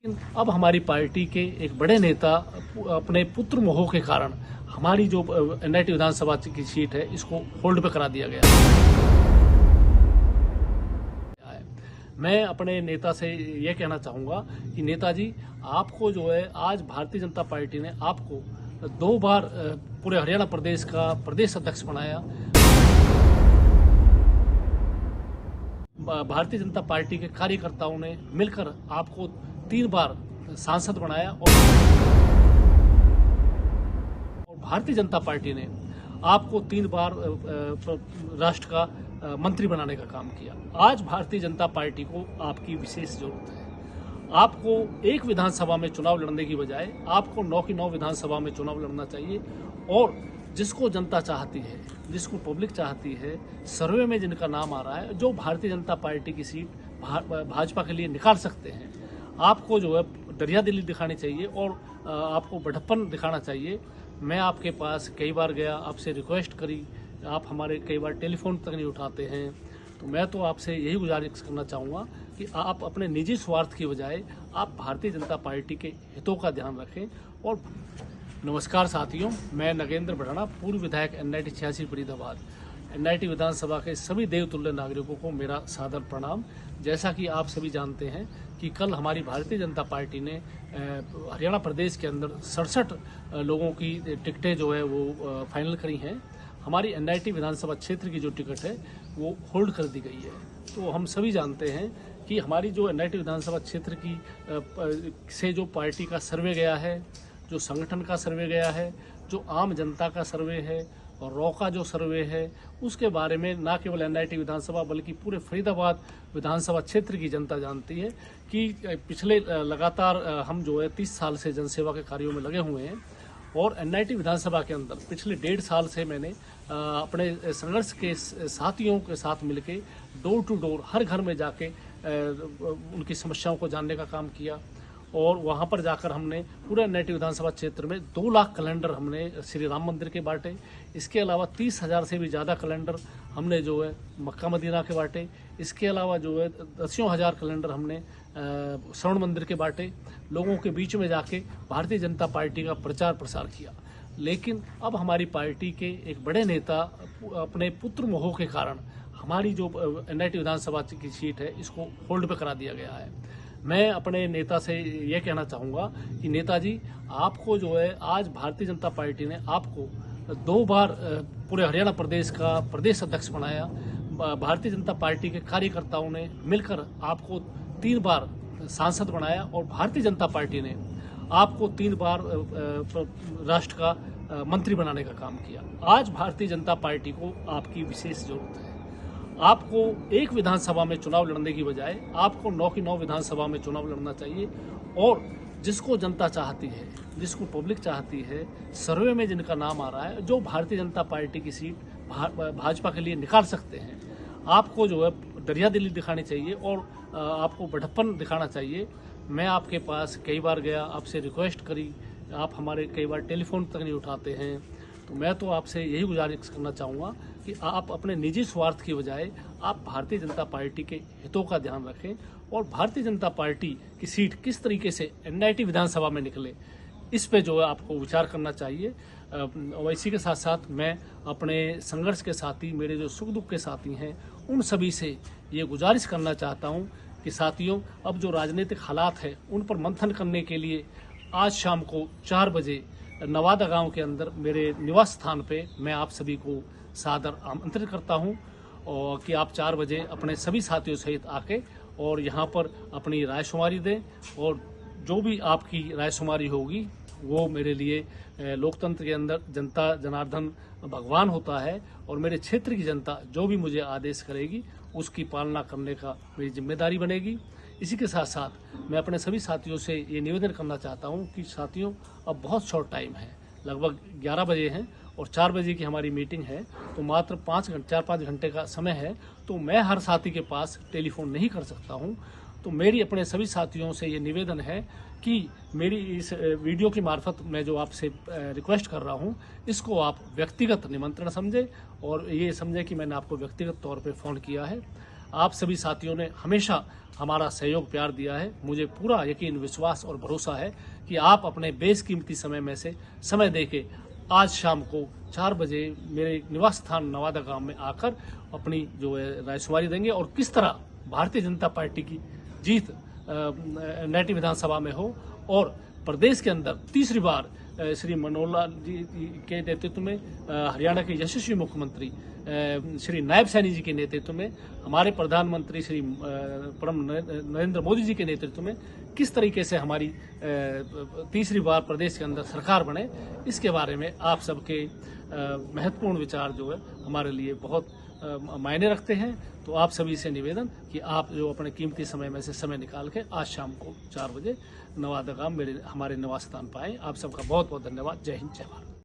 लेकिन अब हमारी पार्टी के एक बड़े नेता अपने पुत्र मोह के कारण हमारी जो एनआईटी विधानसभा की सीट है इसको होल्ड पे करा दिया गया है। मैं अपने नेता से ये कहना चाहूँगा कि नेताजी, आपको जो है आज भारतीय जनता पार्टी ने आपको 2 बार पूरे हरियाणा प्रदेश का प्रदेश अध्यक्ष बनाया। भारतीय जनता पार्टी के कार्यकर्ताओं ने मिलकर आपको 3 बार सांसद बनाया और भारतीय जनता पार्टी ने आपको 3 बार राष्ट्र का मंत्री बनाने का काम किया। आज भारतीय जनता पार्टी को आपकी विशेष जरूरत है। आपको एक विधानसभा में चुनाव लड़ने की बजाय आपको 9 की 9 विधानसभा में चुनाव लड़ना चाहिए और जिसको जनता चाहती है, जिसको पब्लिक चाहती है, सर्वे में जिनका नाम आ रहा है, जो भारतीय जनता पार्टी की सीट भाजपा के लिए निकाल सकते हैं, आपको जो है दरिया दिली दिखानी चाहिए और आपको बढ़प्पन दिखाना चाहिए। मैं आपके पास कई बार गया, आपसे रिक्वेस्ट करी, आप हमारे कई बार टेलीफोन तक नहीं उठाते हैं, तो मैं तो आपसे यही गुजारिश करना चाहूँगा कि आप अपने निजी स्वार्थ की बजाय आप भारतीय जनता पार्टी के हितों का ध्यान रखें। और नमस्कार साथियों, मैं नगेंद्र भड़ाना, पूर्व विधायक एनआईटी 86 फरीदाबाद। एनआईटी विधानसभा के सभी देवतुल्य नागरिकों को मेरा सादर प्रणाम। जैसा कि आप सभी जानते हैं कि कल हमारी भारतीय जनता पार्टी ने हरियाणा प्रदेश के अंदर 67 लोगों की टिकटें जो है वो फाइनल करी हैं। हमारी एनआईटी विधानसभा क्षेत्र की जो टिकट है वो होल्ड कर दी गई है। तो हम सभी जानते हैं कि हमारी जो एनआईटी विधानसभा क्षेत्र की से जो पार्टी का सर्वे गया है, जो संगठन का सर्वे गया है, जो आम जनता का सर्वे है और रॉ का जो सर्वे है, उसके बारे में न केवल एनआईटी विधानसभा बल्कि पूरे फरीदाबाद विधानसभा क्षेत्र की जनता जानती है कि पिछले लगातार हम जो है 30 साल से जनसेवा के कार्यों में लगे हुए हैं और एनआईटी विधानसभा के अंदर पिछले 1.5 साल से मैंने अपने संघर्ष के साथियों के साथ मिलके डोर टू डोर हर घर में जाके उनकी समस्याओं को जानने का काम किया और वहाँ पर जाकर हमने पूरे एनआईटी विधानसभा क्षेत्र में 2 लाख कैलेंडर हमने श्री राम मंदिर के बांटे। इसके अलावा 30,000 से भी ज़्यादा कैलेंडर हमने जो है मक्का मदीना के बांटे। इसके अलावा जो है 10,000 कैलेंडर हमने स्वर्ण मंदिर के बांटे। लोगों के बीच में जाके भारतीय जनता पार्टी का प्रचार प्रसार किया। लेकिन अब हमारी पार्टी के एक बड़े नेता अपने पुत्र मोह के कारण हमारी जो एनआईटी विधानसभा की सीट है इसको होल्ड पे करा दिया गया है। मैं अपने नेता से ये कहना चाहूँगा कि नेताजी, आपको जो है आज भारतीय जनता पार्टी ने आपको 2 बार पूरे हरियाणा प्रदेश का प्रदेश अध्यक्ष बनाया। भारतीय जनता पार्टी के कार्यकर्ताओं ने मिलकर आपको 3 बार सांसद बनाया और भारतीय जनता पार्टी ने आपको 3 बार राष्ट्र का मंत्री बनाने का काम किया। आज भारतीय जनता पार्टी को आपकी विशेष जरूरत है। आपको एक विधानसभा में चुनाव लड़ने की बजाय आपको 9 की 9 विधानसभा में चुनाव लड़ना चाहिए और जिसको जनता चाहती है, जिसको पब्लिक चाहती है, सर्वे में जिनका नाम आ रहा है, जो भारतीय जनता पार्टी की सीट भाजपा के लिए निकाल सकते हैं, आपको जो है दरिया दिली दिखानी चाहिए और आपको बढ़प्पन दिखाना चाहिए। मैं आपके पास कई बार गया, आपसे रिक्वेस्ट करी, आप हमारे कई बार टेलीफोन तक नहीं उठाते हैं, तो मैं तो आपसे यही गुजारिश करना चाहूँगा कि आप अपने निजी स्वार्थ की बजाय आप भारतीय जनता पार्टी के हितों का ध्यान रखें और भारतीय जनता पार्टी की सीट किस तरीके से एनआईटी विधानसभा में निकले, इस पे जो है आपको विचार करना चाहिए। और इसी के साथ साथ मैं अपने संघर्ष के साथी, मेरे जो सुख दुख के साथी हैं, उन सभी से ये गुजारिश करना चाहता हूँ कि साथियों, अब जो राजनीतिक हालात है उन पर मंथन करने के लिए आज शाम को 4 बजे नवादा गांव के अंदर मेरे निवास स्थान पे मैं आप सभी को सादर आमंत्रित करता हूं और कि आप 4 बजे अपने सभी साथियों सहित आके और यहां पर अपनी रायशुमारी दें और जो भी आपकी रायशुमारी होगी वो मेरे लिए लोकतंत्र के अंदर जनता जनार्दन भगवान होता है और मेरे क्षेत्र की जनता जो भी मुझे आदेश करेगी उसकी पालना करने का मेरी जिम्मेदारी बनेगी। इसी के साथ साथ मैं अपने सभी साथियों से ये निवेदन करना चाहता हूँ कि साथियों, अब बहुत शॉर्ट टाइम है, लगभग 11 बजे हैं और 4 बजे की हमारी मीटिंग है, तो मात्र 4-5 घंटे का समय है, तो मैं हर साथी के पास टेलीफोन नहीं कर सकता हूँ। तो मेरी अपने सभी साथियों से ये निवेदन है कि मेरी इस वीडियो की मार्फत मैं जो आपसे रिक्वेस्ट कर रहा हूँ, इसको आप व्यक्तिगत निमंत्रण समझें और ये समझें कि मैंने आपको व्यक्तिगत तौर पे फ़ोन किया है। आप सभी साथियों ने हमेशा हमारा सहयोग प्यार दिया है। मुझे पूरा यकीन, विश्वास और भरोसा है कि आप अपने बेशकीमती समय में से समय देके आज शाम को 4 बजे मेरे निवास स्थान नवादा गांव में आकर अपनी जो है रायशुमारी देंगे और किस तरह भारतीय जनता पार्टी की जीत नैटी विधानसभा में हो और प्रदेश के अंदर तीसरी बार श्री मनोहर लाल जी के नेतृत्व में हरियाणा के यशस्वी मुख्यमंत्री श्री नायब सैनी जी के नेतृत्व में हमारे प्रधानमंत्री श्री परम नरेंद्र मोदी जी के नेतृत्व में किस तरीके से हमारी तीसरी बार प्रदेश के अंदर सरकार बने, इसके बारे में आप सबके महत्वपूर्ण विचार जो है हमारे लिए बहुत मायने रखते हैं। तो आप सभी से निवेदन कि आप जो अपने कीमती समय में से समय निकाल के आज शाम को 4 बजे नवादा गांव हमारे निवास स्थान पर आए। आप सबका बहुत बहुत धन्यवाद। जय हिंद, जय भारत।